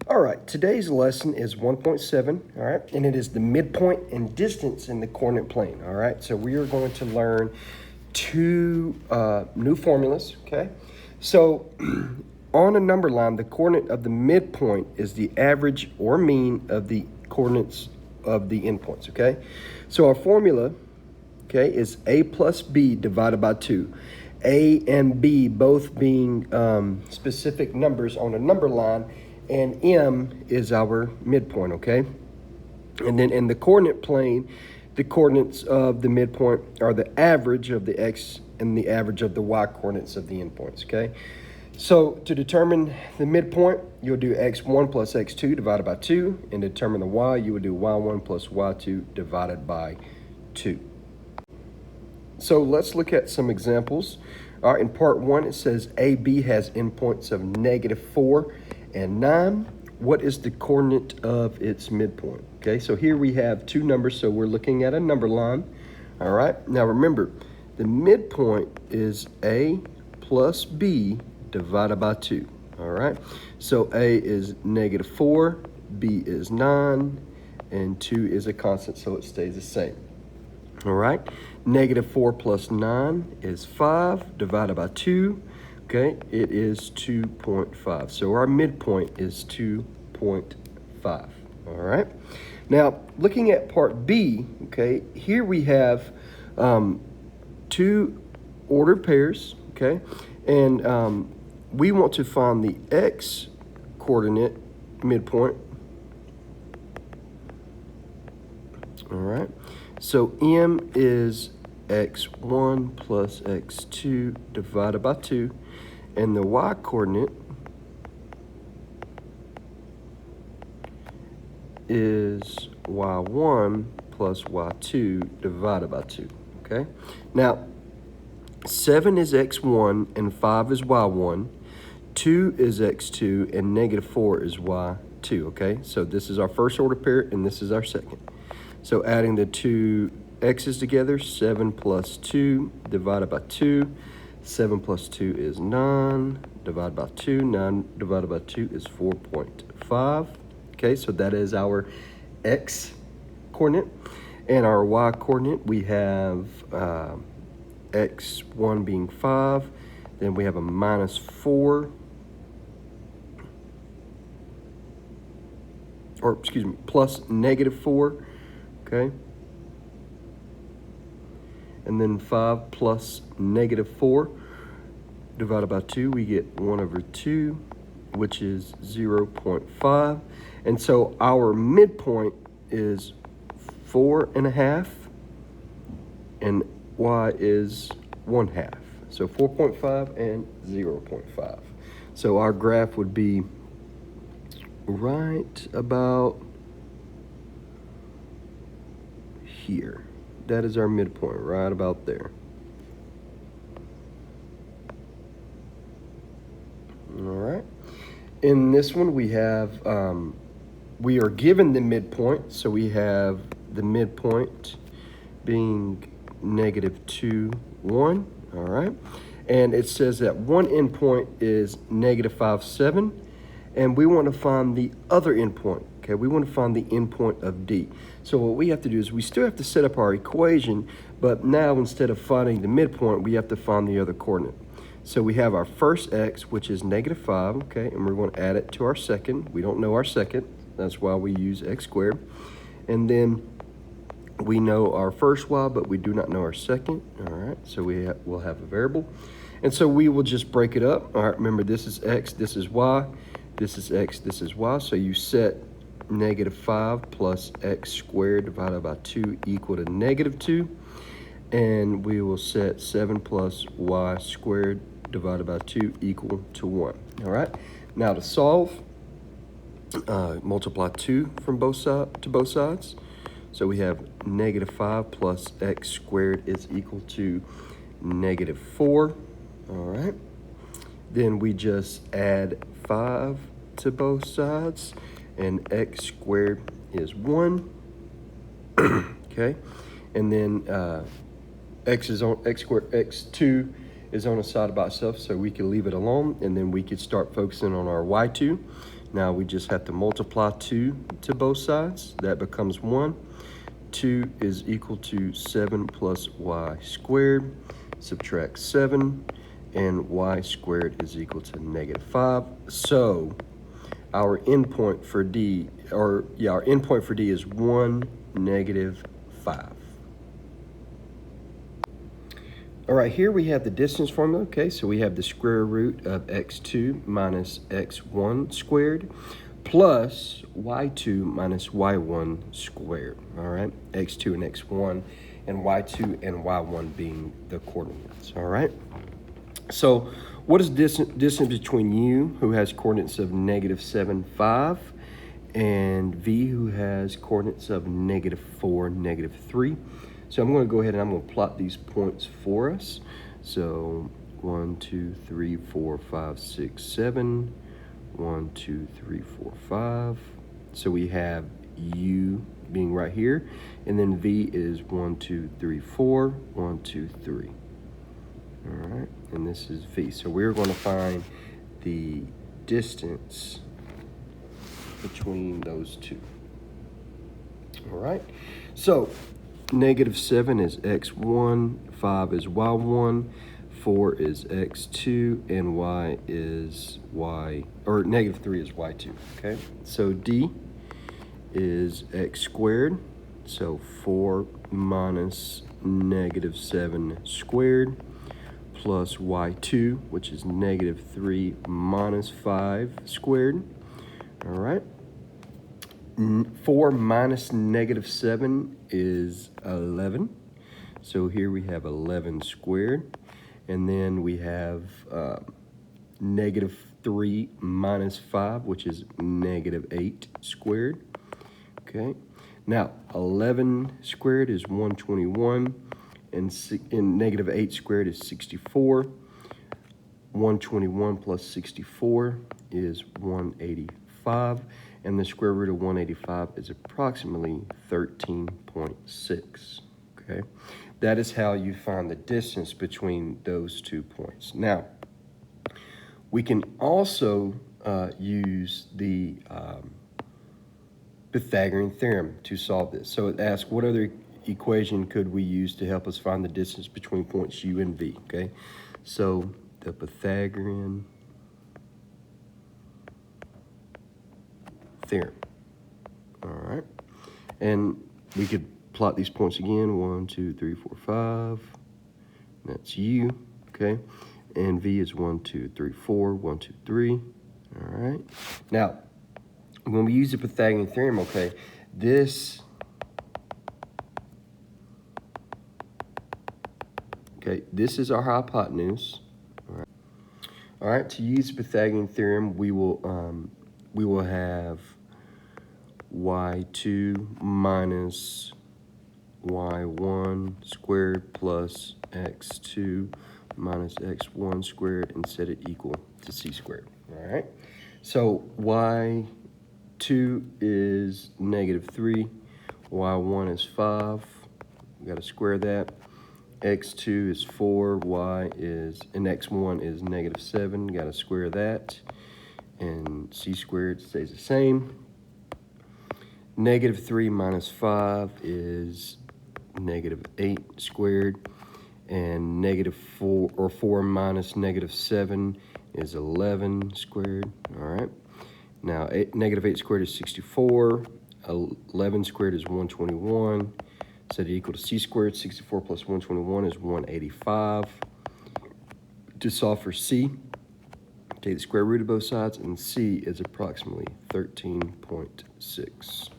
All right, today's lesson is 1.7, all right, and it is the midpoint and distance in the coordinate plane, all right? So we are going to learn two new formulas, okay? So on a number line, the coordinate of the midpoint is the average or mean of the coordinates of the endpoints, okay? So our formula, okay, is a plus b divided by 2. A and b both being specific numbers on a number line, and m is our midpoint, okay? And then in the coordinate plane, the coordinates of the midpoint are the average of the x and the average of the y coordinates of the endpoints, okay? So to determine the midpoint, you'll do x1 plus x2 divided by 2, and to determine the y, you would do y1 plus y2 divided by 2. So let's look at some examples. All right, in part 1, it says AB has endpoints of -4 and 9. What is the coordinate of its midpoint? Okay, so here we have two numbers, so we're looking at a number line. All right, now remember, the midpoint is A plus B divided by 2. All right, so A is -4, B is 9, and 2 is a constant, so it stays the same. All right, -4 plus 9 is 5 divided by 2. Okay, it is 2.5. So our midpoint is 2.5. All right. Now, looking at part B, okay, here we have two ordered pairs, okay, and we want to find the x coordinate midpoint. All right. So m is x1 plus x2 divided by 2, and the y coordinate is y1 plus y2 divided by 2, okay? Now, 7 is x1 and 5 is y1, 2 is x2 and -4 is y2, okay? So this is our first order pair and this is our second. So adding the two x's together, 7 plus 2 divided by 2. 7 plus 2 is 9 divided by 2. 9 divided by 2 is 4.5. Okay, so that is our x coordinate. And our y coordinate, we have x1 being 5. Then we have a -4. Or, excuse me, plus -4. Okay. And then 5 plus -4 divided by 2, we get 1/2, which is 0.5. And so our midpoint is 4.5, and y is 1/2. So 4.5 and 0.5. So our graph would be right about here. That is our midpoint, right about there. All right. In this one, we have, we are given the midpoint. So we have the midpoint being -2, 1. All right. And it says that one endpoint is -5, 7. And we want to find the other endpoint. Okay, we want to find the endpoint of D. So what we have to do is we still have to set up our equation, but now instead of finding the midpoint, we have to find the other coordinate. So we have our first x, which is -5, okay, and we're going to add it to our second. We don't know our second. That's why we use x squared. And then we know our first y, but we do not know our second. All right, so we'll have a variable. And so we will just break it up. All right, remember this is x, this is y, this is x, this is y. So you set -5 plus x squared divided by 2 equal to -2. And we will set 7 plus y squared divided by 2 equal to 1. All right. Now to solve, multiply 2 from both sides. So we have -5 plus x squared is equal to -4. All right. Then we just add 5 to both sides, and x squared is 1. Okay, and then x2 is on a side by itself, so we can leave it alone, and then we could start focusing on our y2. Now we just have to multiply 2 to both sides. That becomes 1. 2 is equal to 7 plus y squared. Subtract 7, and y squared is equal to -5. So our endpoint for D, our endpoint for D is 1, -5. All right, here we have the distance formula. Okay, so we have the square root of x2 minus x1 squared plus y2 minus y1 squared. All right, x2 and x1, and y2 and y1 being the coordinates. All right, so what is distance between u, who has coordinates of -7, 5, and v, who has coordinates of -4, -3? So I'm going to go ahead and I'm going to plot these points for us. So 1, 2, 3, 4, 5, 6, 7. 1, 2, 3, 4, 5. So we have u being right here, and then v is 1, 2, 3, 4. 1, 2, 3. All right, and this is v. So we're going to find the distance between those two. All right, so -7 is x1, 5 is y1, 4 is x2, and y is -3 is y2. Okay, so D is x squared. So 4 minus -7 squared plus y2, which is -3 minus 5 squared. All right. 4 minus -7 is 11. So here we have 11 squared. And then we have -3 minus 5, which is -8 squared. Okay. Now, 11 squared is 121, and -8 squared is 64. 121 plus 64 is 185. And the square root of 185 is approximately 13.6, okay? That is how you find the distance between those 2 points. Now, we can also use the Pythagorean theorem to solve this. So it asks, what other equation could we use to help us find the distance between points U and V, okay? So the Pythagorean theorem. All right, and we could plot these points again. 1, 2, 3, 4, 5. That's U, okay? And V is 1, 2, 3, 4. 1, 2, 3. All right. Now, when we use the Pythagorean theorem, okay, this is our hypotenuse. All right. To use the Pythagorean theorem, we will have y2 minus y1 squared plus x2 minus x1 squared, and set it equal to c squared. All right, so y2 is -3, y1 is 5, we got to square that. X2 is 4, and x1 is -7, got to square that, and c squared stays the same. -3 minus 5 is -8 squared, and -4 minus -7 is 11 squared. All right. Now, -8 squared is 64. 11 squared is 121. Set it equal to c squared. 64 plus 121 is 185. To solve for c, take the square root of both sides, and c is approximately 13.6.